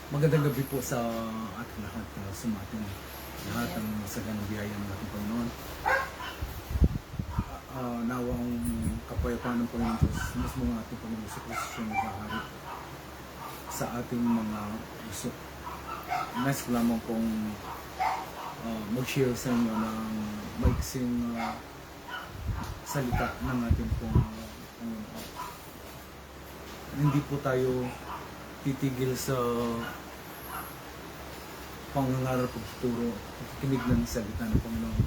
Magandang gabi po sa ating lahat, sumating lahat ang masaganang biyaya ng ating Panginoon. Nawa ang kapayapaan ng Panginoon Diyos, mismo ng ating Panginoon sa Kristo siya naghahari sa ating mga puso. Nais ko lamang pong mag-share sa inyo ng maiksing salita ng ating Panginoon. Hindi po tayo titigil sa pangangarap at futuro at kinig ng salita ng Panginoon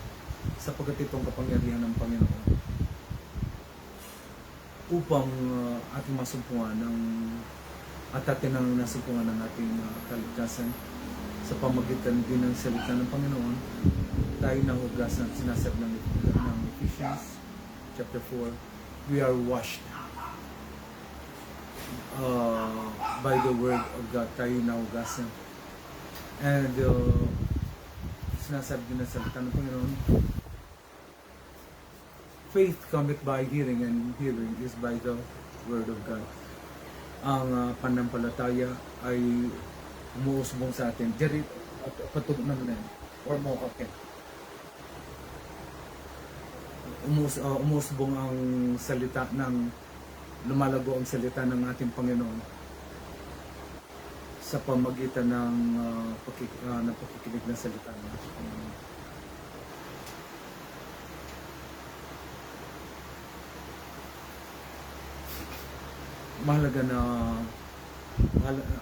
sapagkat itong kapangyarihan ng Panginoon upang ating masumpungan at atin ang nasumpungan ng ating kaligtasan sa pamagitan din ng salita ng Panginoon. Tayo nahugasan, sinasabi ng Ephesians chapter 4, we are washed by the word of God. Tayo nahugasan. And sinasabi din ng salita ng Panginoon, faith cometh by hearing, and hearing is by the word of God. Ang panampalataya ay umuusbong sa atin. Jerry, patulog na yan. Or mo, okay. Umusbong ang salita ng, lumalago ang salita ng ating Panginoon sa pamagitan ng pakikinig ng salita ng ating Panginoon.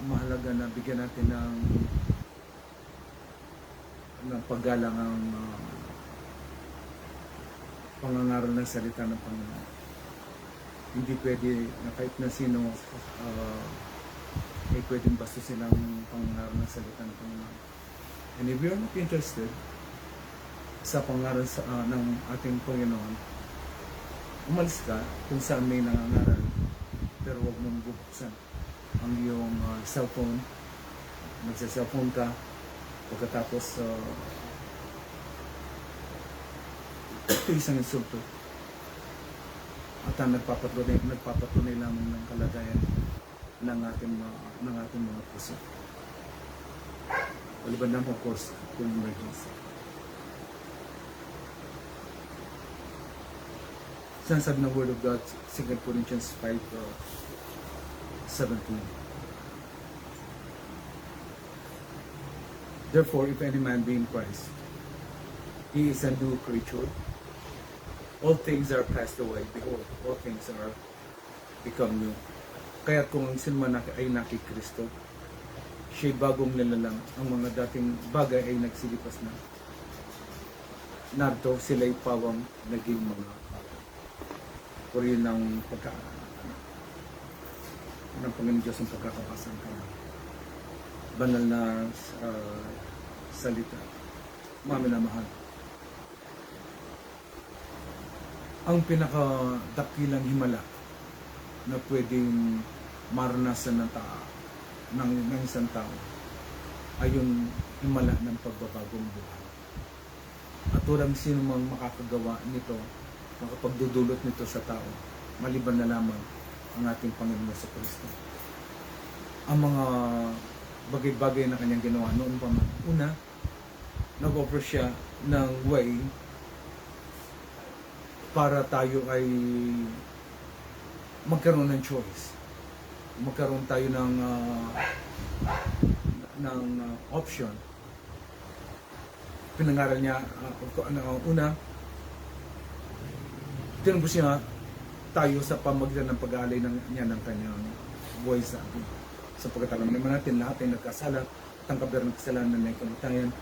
Mahalaga na bigyan natin ng paggalang ang pangangaral ng salita ng Panginoon. Hindi pwede na kahit na sino ay pwedeng basta silang pangangaral ng salita ng Panginoon. And if you're not interested sa pangangaral ng ating Panginoon, umalis ka kung saan may nangangaral, pero huwag mong bubuksan ang iyong cellphone. Magsa-cellphone ka pagkatapos ito isang insulto at nagpapatunay lamang ng kalagayan ng ating mga puso. Maliban lang, of course, kung emergency. Sinasabi ng Word of God, 2 Corinthians 5:17. Therefore, if any man be in Christ, he is a new creature. All things are passed away. Behold, all things are become new. Kaya kung ang sino man ay nakikristo, siya'y bagong nilalang. Ang mga dating bagay ay nagsilipas na. Narito sila'y pawang naging mga bagay. Purihin ng ng Panginoon Diyos ang pagkakapasan ka. Banal na salita. Mami na mahal. Ang pinakadakilang himala na pwedeng maranasan ng isang tao ay yung himala ng pagbabagong buhay. At walang sino mang makakagawa nito, makapagdudulot nito sa tao, maliban na lamang ang ating Panginoon sa Kristo. Ang mga bagay-bagay na kanyang ginawa noon pa man. Una, nag-offer siya ng way para tayo ay magkaroon ng choice. Magkaroon tayo ng option. Pinangaral niya, una, tinubos niya tayo sa pamagitan ng pag-aalay niya ng kanyang buhay sa atin. Sapagkat alam naman natin, lahat ay nagkasala, tangkap ng kasalanan na kamatayan.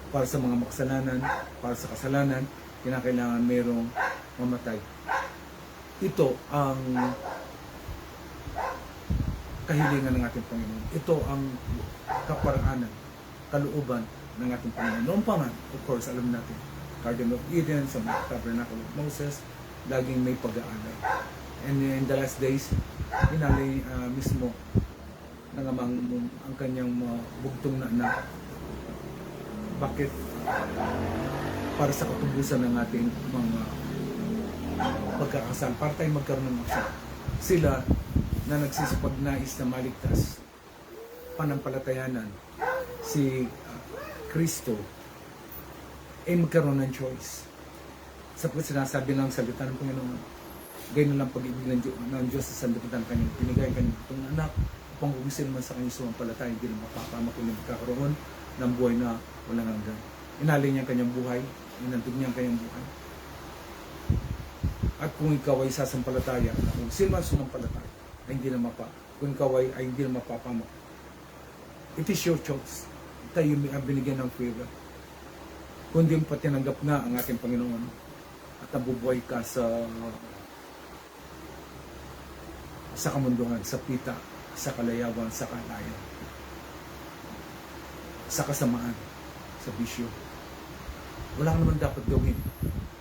Para sa mga makasalanan, para sa kasalanan, kinakailangan mayroong mamatay. Ito ang kahilingan ng ating Panginoon. Ito ang kaparaanan, kalooban ng ating Panginoon. Noong pa man, of course, alam natin, Garden of Eden, sa Tabernacle of Moses, laging may pag-aalay. And in the last days, inalay mismo ng ang kanyang bugtong na anak. Bakit? Para sa katubusan ng ating mga pagkakasal, para tayo magkaroon ng aksyon. Sila na nagsisipagnais na maligtas panampalatayanan si Kristo, ay magkaroon ng choice. Sapagkat sinasabi ng salita ng Panginoon, ganyan lang pag-ibig ng Diyos sa sanlibutan kanyang pinigay kanyang itong anak, upang kung sino man sa kanyang sumampalataya, hindi na mapapamak kundi magkakaroon ng buhay na walang hanggan. Inalay niya ang kanyang buhay, inantog niya ang kanyang buhay. At kung ikaw ay sasampalataya, kung sino man sumampalataya, ay hindi na kung ikaw ay hindi na mapapamak. It is your choice. Tayo may binigyan ng favor. Kung hindi mo pa tinanggap na ang ating Panginoon at nabubuhay ka sa kamunduhan, sa pita, sa kalayawan, sa kalayan, sa kasamaan, sa bisyo. Wala ka naman dapat gawin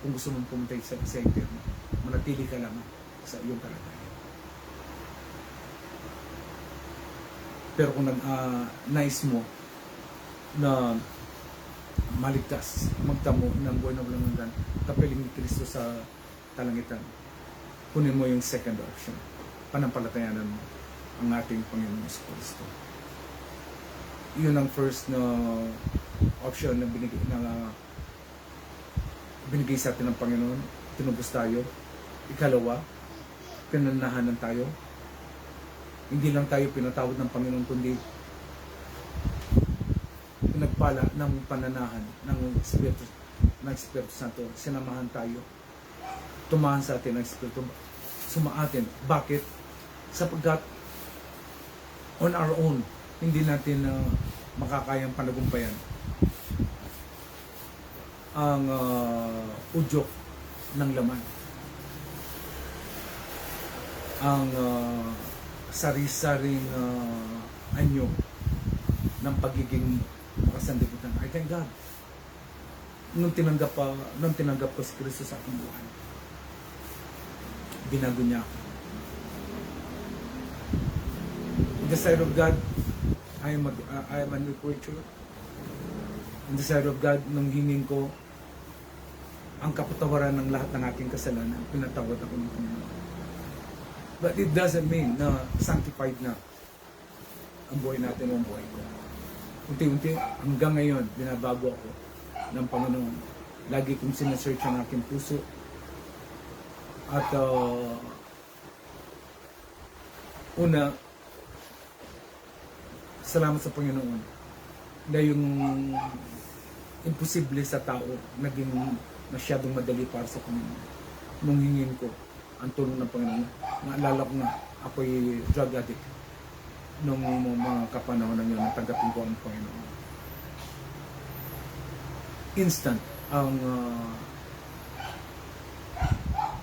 kung gusto mong pumunta sa impyerno. Manatili ka lang sa iyong kalagayan. Pero kung nais mo na maligtas, magtamo ng buhay na walang hanggan, kapiling ni Kristo sa kalangitan, kunin mo yung second option. Panampalatayanan mo ang ating Panginoon Yesu Kristo. Yun ang first na option na binigay sa atin ng Panginoon. Tinubos tayo. Ikalawa, pinanahanan tayo. Hindi lang tayo pinatawad ng Panginoon, kundi pinagpala ng pananahan ng Espiritu Santo. Sinamahan tayo. Tumahan sa atin ng Espiritu. Sumaatin. Bakit? Sapagkat on our own, hindi natin makakayang panagumpayan ang udyok ng laman, ang sari-saring anyo ng pagiging makasandibutan. I thank God. Nung tinanggap ko si Kristo sa aking buhay, binago niya ako. In the sight of God, I am a new creature. In the sight of God, nung hingin ko ang kapatawaran ng lahat ng aking kasalanan, pinatawad ako ng Panginoon. But it doesn't mean na sanctified na ang buhay natin o ang buhay ko. Unti-unti, hanggang ngayon, binabago ako ng Panginoon. Lagi kong sinesearch ang aking puso. At una, salamat sa Panginoon na yung imposible sa tao naging masyadong madali para sa Panginoon. Nung hingin ko ang tulong ng Panginoon, naalala ko na ako'y drug addict nung mga kapanahon na yun, natanggapin ko ang Panginoon. Instant ang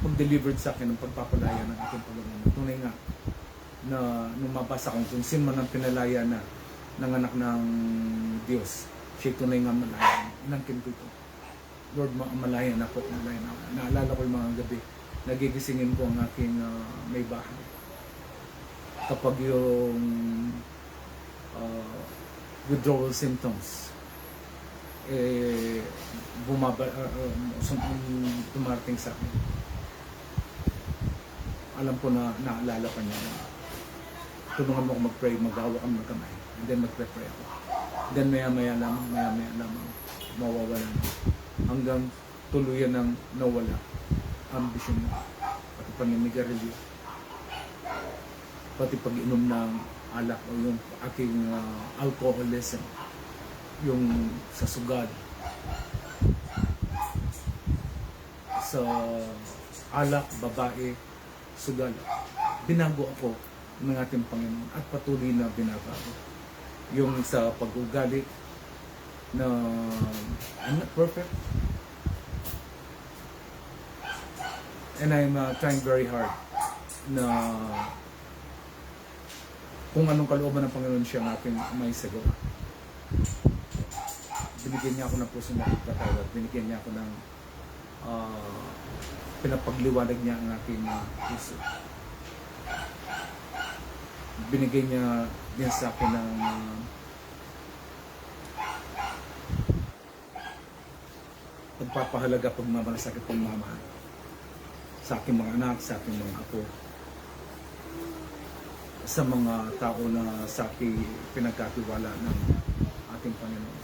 mag-delivered sa akin ng pagpapalaya ng ating Panginoon. Tunay nga na nung mabasa kong kung sino man ang pinalaya na ng anak ng Diyos, siya tunay nga malaya. Inangkin ko ito. Lord, malaya na ako, malaya na ako. Naalala ko yung mga gabi, nagigisingin ko ang aking may bahay. Kapag yung withdrawal symptoms dumarating sa akin. Alam ko na naalala pa niya na tulungan mo ako mag-pray, mag-awa kami ng kamay, and then mag-pray ako. Then maya-maya lamang mawawala na. Hanggang tuluyan ng nawala ang ambisyon mo, pati paninigarilyo, pati pag-inom ng alak o yung aking alcoholism, yung sa sugal, sa alak, babae, sugal. Binago ako ng ating Panginoon at patuloy na binabago. Yung sa pag-ugali na I'm not perfect and I'm trying very hard na kung anong kalooban ng Panginoon siya ang aking may sagawa. Binigyan niya ako ng puso na pagpatawad. Binigyan niya ako ng pinapagliwanag niya ang aking puso. Binigay niya din sa akin ng pagpapahalaga, pagmamalasakit, pagmamahal sa aking mga anak, sa aking mga apo. sa mga tao na sa aking pinagkatiwala ng ating Panginoon.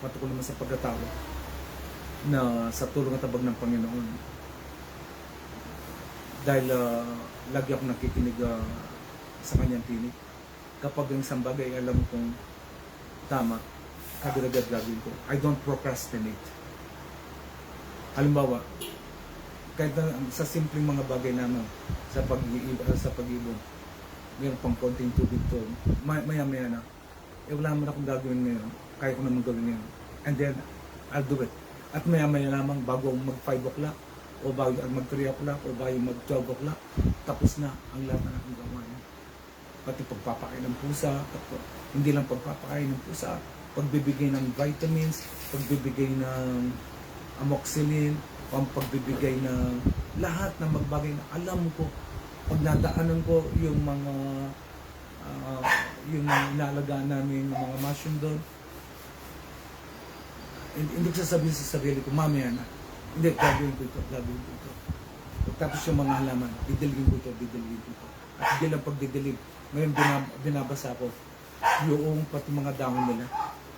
Patukol naman sa pagkatao na sa tulong at tabag ng Panginoon. Dahil lagi ako nakikinig sa kanyang tinig. Kapag ang isang bagay alam kong tama, agad-agad gagawin ko. I don't procrastinate. Halimbawa, kahit na, sa simpleng mga bagay naman, sa pag-ibon, meron pang konting tubig to, maya-maya na, wala naman akong gagawin ngayon, kaya ko naman gawin ngayon. And then, I'll do it. At maya-maya lamang, bago mag 5 o'clock, o bago mag 3 o'clock, o bago mag 12 o'clock, tapos na ang lahat na aking gawain. Pati pagpapakain ng pusa, hindi lang pagpapakain ng pusa, pagbibigay ng vitamins, pagbibigay ng amoxicillin, pagbibigay ng lahat ng magbagay na alam ko, pag nadaanan ko yung mga inalagaan namin ng mga mushroom doon, hindi ko sasabihin sa sarili ko, mamaya na. Hindi, gagawin ko ito. Tapos yung mga halaman, didiligin ko ito. At hindi lang pagdidilig, ngayon binabasa ko yung pati mga dahon nila.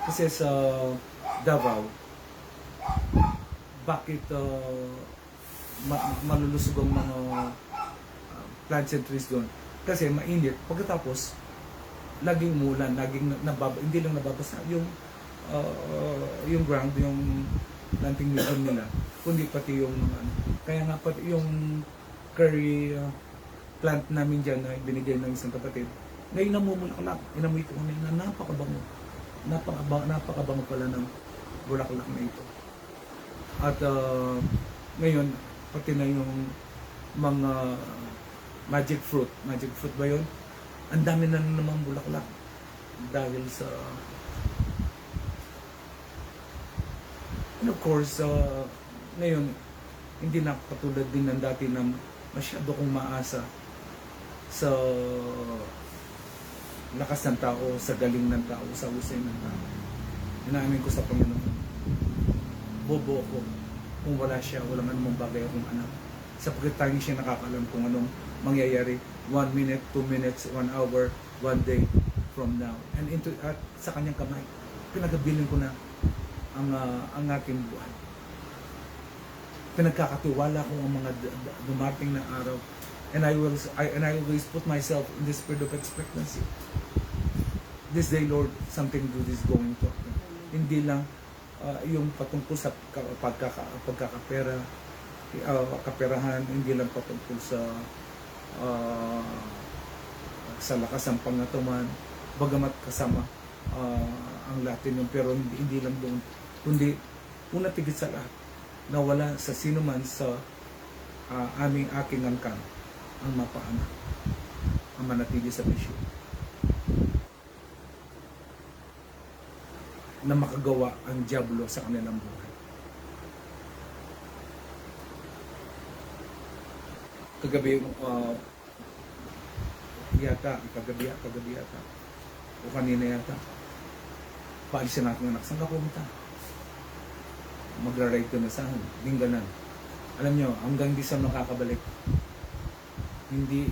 Kasi sa Davao, bakit malulusog ang mga plants and trees doon? Kasi mainit. Pagkatapos, laging mulan, hindi lang nababasa yung ground, yung planting medium nila, kundi pati yung kaya nga pati yung curry plant namin dyan na binigay ng isang kapatid, ngayon namumulaklak. Inamoy ko ngayon na napakabango pala ng bulaklak na ito. At ngayon, pati na yung mga magic fruit ba yun? Ang dami na namang bulaklak dahil sa and of course, ngayon, hindi na katulad din ng dati na masyado kong maasa sa lakas ng tao, sa galing ng tao, sa husay ng tao. Inaamin ko sa Panginoon, bobo ako kung wala siya, walang anumang bagay akong anak. Sapagkat tanging siya nakakalam kung anong mangyayari 1 minute, 2 minutes, 1 hour, 1 day from now. And at sa kanyang kamay, pinagabiling ko na ang aking buhay. Pinagkakatiwala ko ang mga dumating na araw, and I always put myself in this spirit of expectancy. This day, Lord, something good is going to happen. Hindi lang yung patungkol sa kaperahan, hindi lang patungkol sa lakas ng pangatuman, bagamat kasama ang Latin yun, pero hindi lang doon, kundi una tigit sa lahat, na wala sa sino man sa aking angkan ang mapaana, ang manatili sa bisyo, na makagawa ang diablo sa kanilang buhay. Kagabi yata o kanina yata, paalisin natin anak, saan ka pumunta? Magra-ride ko na saan? Lingganan. Alam nyo, hanggang di sa makakabalik, hindi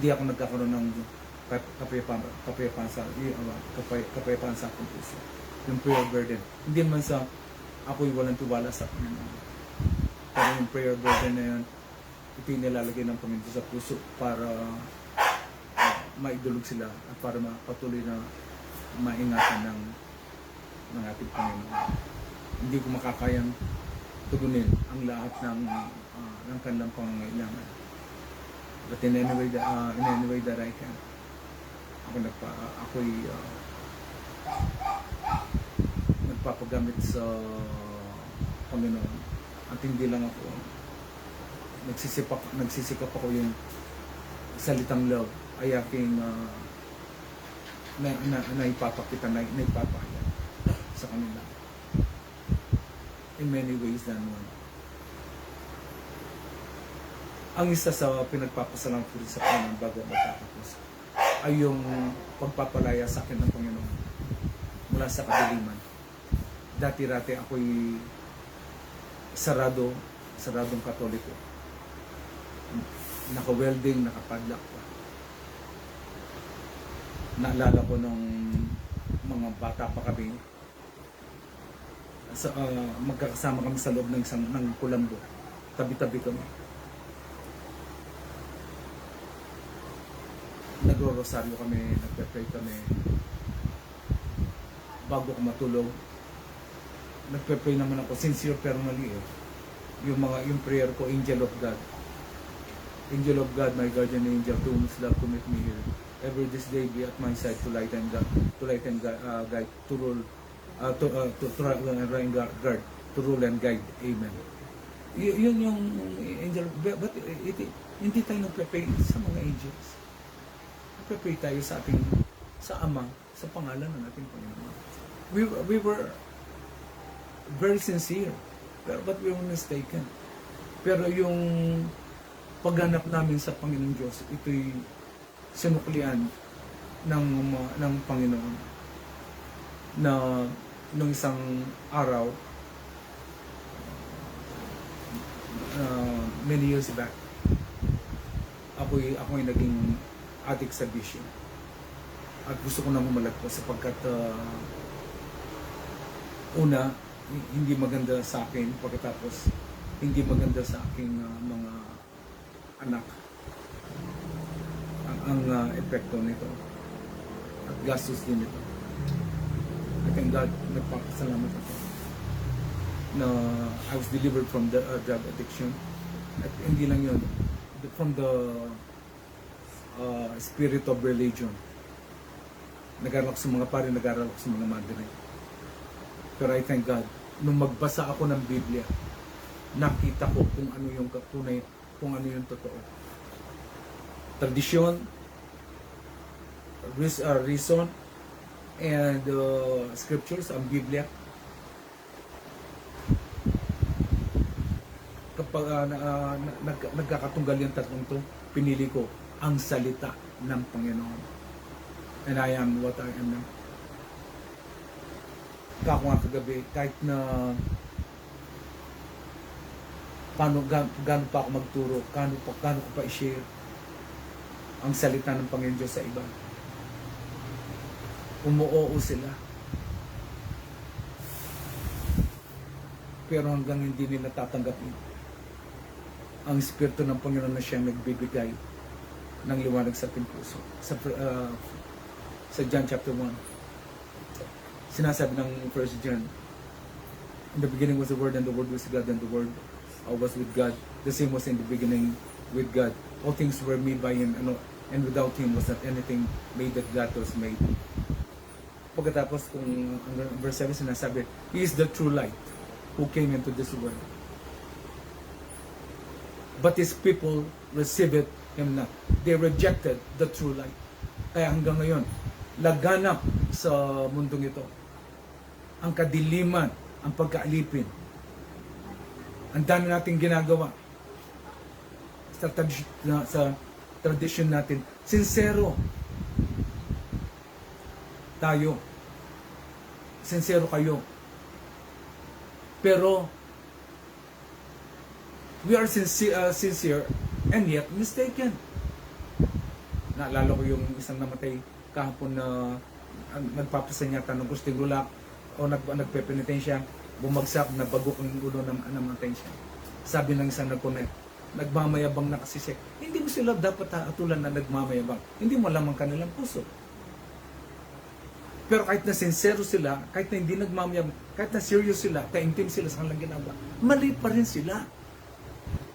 ako nagkakaroon ng kapayapaan sa aking puso. Yung prayer burden. Hindi man sa ako'y walang tiwala sa Panginoon. Pero yung prayer burden na yun, ito yung nilalagay ng Panginoon sa puso para maidulog sila at para patuloy na maingatan ng ating Panginoon. Hindi ko makakayang tugunin ang lahat ng kanilang pangangailangan. But in any way that I can, ako'y nagpapagamit sa Panginoon. At hindi lang ako nagsisikap ako yung salitang love ay aking naipapakita, naipapahayag sa kanila in many ways than one. Ang isa sa pinagpapasalamat ko sa Panginoon bago magtatapos ay yung pagpapalaya sa akin ng Panginoon mula sa kadiliman. Dati-rati ako'y saradong Katoliko. naka-welding, nakapadlock pa. Naalala ko nung mga bata pa kami, magkakasama kami sa loob ng kulambo. Tabi-tabi kami. Nagro-rosaryo kami, nagpe-pray kami. Bago ko matulog, nagpe-pray naman ako, sincere pero mali eh. Yung prayer ko, Angel of God. Angel of God, my guardian angel, to whom love commit me here. Ever this day be at my side to light and guide, to rule, guard, to rule and guide. Amen. Yun yung angel. But hindi tayo nagpe-pray sa mga angels. Nagpe-pray tayo sa Ama, sa pangalan ng ating Panginoon. We were very sincere, but we were mistaken. Pero yung paghanap namin sa Panginoon Diyos, ito'y sinuklian ng Panginoon na nung isang araw, many years back, ako'y naging addict sa bisyo. At gusto ko na bumalagpo sapagkat una, hindi maganda sa akin, pagkatapos hindi maganda sa aking mga anak ang epekto nito at gastos din ito. I thank God, nagpapasalamat ako na I was delivered from the drug addiction. At hindi lang yun, from the spirit of religion. Nag-aral ako sa mga pare, nag-aral ako sa mga madre. Pero I thank God, nung magbasa ako ng Biblia, nakita ko kung ano yung tunay, kung ano yung totoo. Tradisyon, reason, and scriptures, ang Biblia. Kapag nagkakatunggal yung tatlong to, pinili ko ang salita ng Panginoon. And I am what I am now. Kako nga kagabi, kahit na gaano pa ako magturo, gaano ko pa i-share ang salita ng Panginoon Diyos sa iba. Umuoo sila. Pero hanggang hindi nila tatanggapin ang Espiritu ng Panginoon na siyang nagbibigay ng liwanag sa ating puso. Sa John chapter 1, sinasabi ng 1 John, in the beginning was the Word, and the Word was God, and the Word was with God. The same was in the beginning with God. All things were made by Him, and without Him was not anything made that God was made. Pagkatapos, kung verse 7 sinasabi, He is the true light who came into this world. But His people received Him not. They rejected the true light. Kaya hanggang ngayon, laganap sa mundong ito ang kadiliman, ang pagkaalipin. Ang dami nating ginagawa sa tradisyon natin. Sincero tayo. Sincero kayo. Pero we are sincere and yet mistaken. Naalala ko yung isang namatay kahapon na nagpapasanyata ng gustong lulak o nagpepenitensya, bumagsak, nabagok ang ulo ng namatay siya. Sabi ng isang nagconnect, nagmamayabang na kasi siya. Hindi mo sila dapat atulan na nagmamayabang. Hindi mo alam ang kanilang puso. Pero kahit na sincero sila, kahit na hindi nagmamayabang, kahit na serious sila, kaintim sila sa kanilang ginagawa, mali pa rin sila.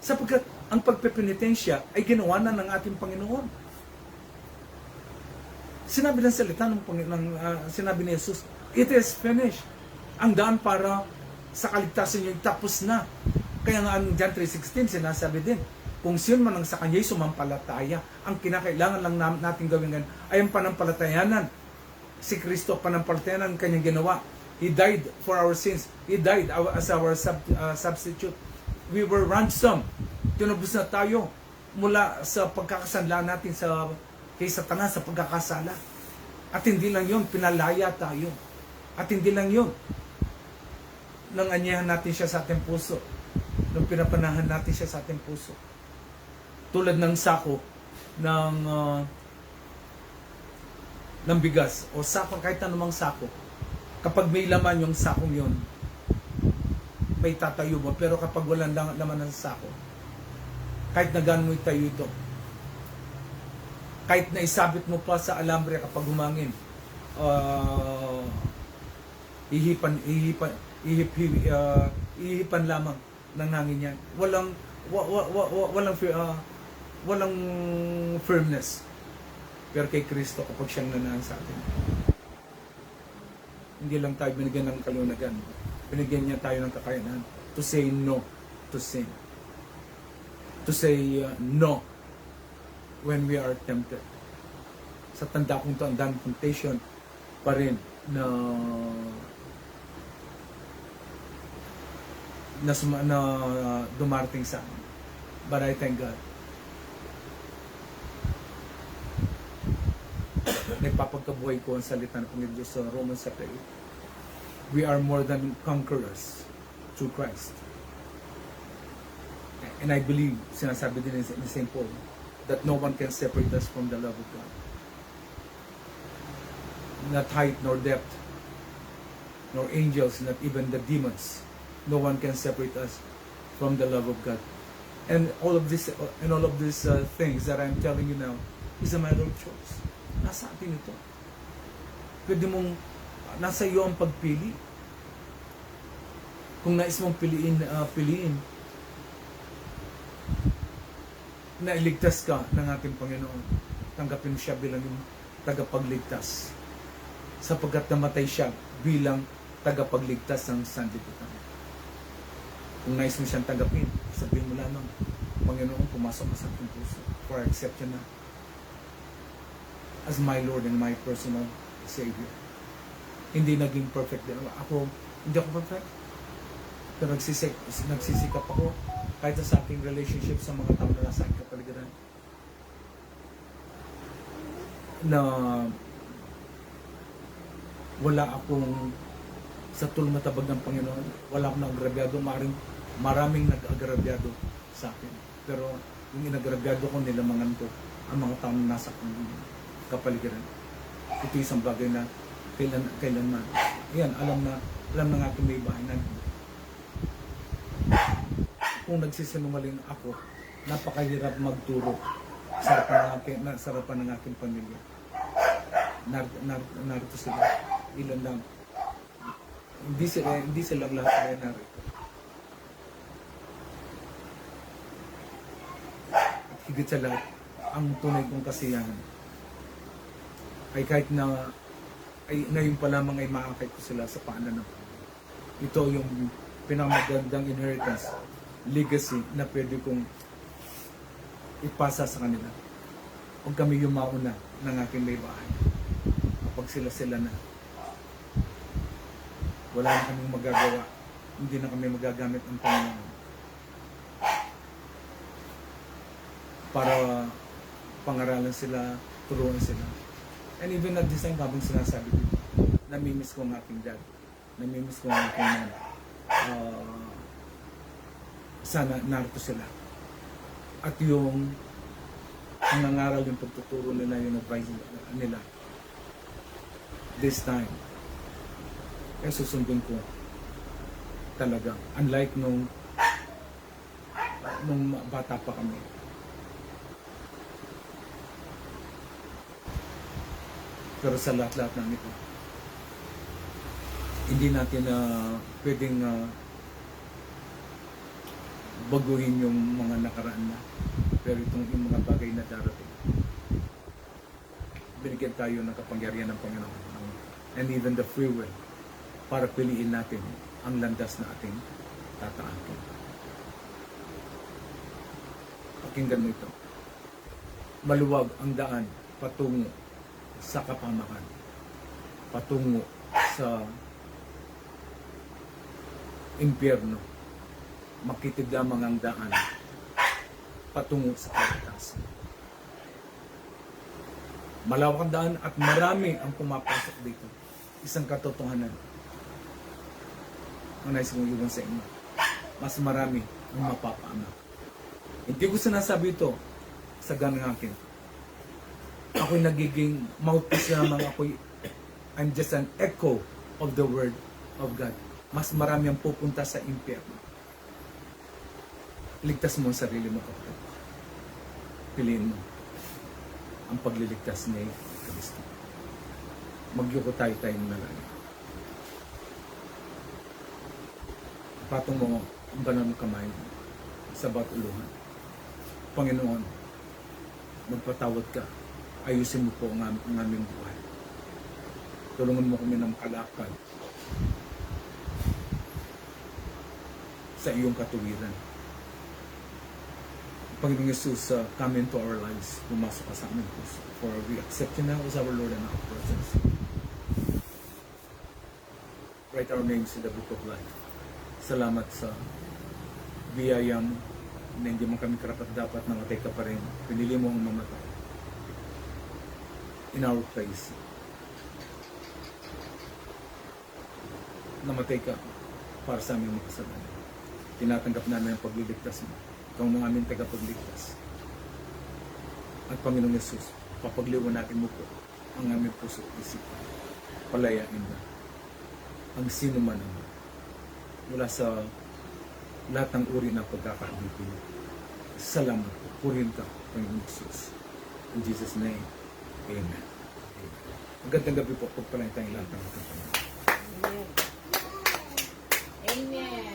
Sapagkat ang pagpepenitensya ay ginawa na ng ating Panginoon. Sinabi ng salita sinabi ni Jesus, it is finished. Ang daan para sa kaligtasan niyo tapos na. Kaya nga ang John 3:16 sinasabi din, kung siyon man ang sa kanya'y sumampalataya, ang kinakailangan lang natin gawin ngayon ay ang panampalatayanan. Si Kristo, panampalatayanan ang kanyang ginawa. He died for our sins. He died as our substitute. We were ransomed. Tinubos na tayo mula sa pagkakasanla natin kay Satanas sa pagkakasala. At hindi lang yun, pinalaya tayo. At hindi lang yun, nanganyahan natin siya sa ating puso. Nung pinapanahan natin siya sa ating puso. tulad ng sako ng ng bigas o sako, kahit anumang sako, kapag may laman yung sakong yon, may tatayo mo. Pero kapag walang laman ng sako, kahit na gaano mo itayo ito, kahit na isabit mo pa sa alambre kapag humangin, ihipan lamang ng hangin yan. Walang firmness. Pero kay Kristo, kapag siyang nanaan sa atin, hindi lang tayo binigyan ng kalunagan, binigyan niya tayo ng kakayanan to say no to sin, to say no when we are tempted. Sa tanda kong to, ang daming temptation pa rin na dumarating sa amin. But I thank God. Nagpapagkabuhay ko ang salita ng Panginoon Diyos sa Romans 8. We are more than conquerors through Christ. And I believe, sinasabi din ni St. Paul, that no one can separate us from the love of God. Not height nor depth, nor angels, not even the demons. No one can separate us from the love of God. And all of these things that I'm telling you now is a matter of choice. Nasa atin ito. Pwede mong, nasa iyo ang pagpili. Kung nais mong piliin na iligtas ka ng ating Panginoon, tanggapin siya bilang yung tagapagligtas. Sapagkat namatay siya bilang tagapagligtas ng sanlibutan. Kung nais mo siyang tanggapin, sabihin mo lamang, Panginoon, pumasok ka sa ating puso, for I accept you na as my Lord and my personal Savior. Hindi naging perfect din. Hindi ako perfect. Pero nagsisikap ako kahit sa aking relationship sa mga tao na nasa aking kapaligiran, na wala akong sa tulmatabag ng Panginoon, wala akong nag-agrabyado. Maraming nag-agrabyado sa akin. Pero yung inagrabyado ko, nilamangan ko ang mga tao na nasa aking kapaligiran. Ito isang bagay na kailanman. Yan, alam ng aking may bahay na kung nagsisinungaling ako, napakahirap magturo sa harapan ng aking pamilya. Narito sila. Ilan lang. Hindi sila lahat ay narito. At higit sa lahat, ang tunay kong kasiyahan ay kahit na ngayon pa lamang ay maakit ko sila sa paanan ng Panginoon. Ito yung pinakamagandang inheritance, legacy na pwede kong ipasa sa kanila. Huwag kami yung mauna ng aking may bahay. Kapag sila na, wala na kaming magagawa. Hindi na kami magagamit ng Panginoon para pangaralan sila, turuan sila. And even at this time, habang sinasabi dito, namimiss ko ang aking dad. Namimiss ko ang aking mom. Sana narito sila. At yung ang nangaral, yung pagtuturo nila, yung advice nila. This time, kaya susundin ko talaga. Unlike nung bata pa kami. Pero sa lahat-lahat ng ito, hindi natin pwedeng baguhin yung mga nakaraan na. Pero yung mga bagay na darating, binigyan tayo ng kapangyarihan ng Panginoon and even the free will para piliin natin ang landas na ating tataakin. Pakinggan mo ito. Maluwag ang daan patungo sa kapamakan, patungo sa impyerno. Makitid lamang ang daan patungo sa kaligtasan. Malawak ang daan at marami ang pumapasok dito. Isang katotohanan ang nais kong iwan sa inyo. Mas marami ang mapapaanak. Hindi ko sinasabi ito sa ganang akin. Ako'y nagiging mouthpiece lamang, I'm just an echo of the word of God. Mas marami ang pupunta sa impyerno. Ligtas mo ang sarili mo, kapatid. Piliin mo ang pagliligtas ni Kristo. Magyuko tayong nalangin. Patong mo ang banal mong kamay sa bawat uluhan. Panginoon, magpatawad ka. Ayusin mo po ang aming buhay. Tulungan mo kami ng kalakal sa iyong katuwiran. Panginoong Jesus, come into our lives. Pumasok ka sa aming puso. For we accept you now as our Lord and our presence. Write our names in the book of life. Salamat sa biyayang na hindi mo kami karapat-dapat namatay ka pa rin. Pinili mo ang mamatay in our place. Namatay ka para sa aming makasalanan. Tinatanggap namin ang pagliligtas mo. Ikaw ang aming tagapagligtas. At Panginoong Yesus, papagliwanatin mo po ang aming puso at isipan. Palayain mo ang sino man ang mula sa lahat ng uri ng pagkakaibig. Salamat po. Purihin ka, Panginoong Yesus. In Jesus' name, Amen. Magandang gabi po. Pagpalain tayong lahat ng kapatid. Amen. Amen.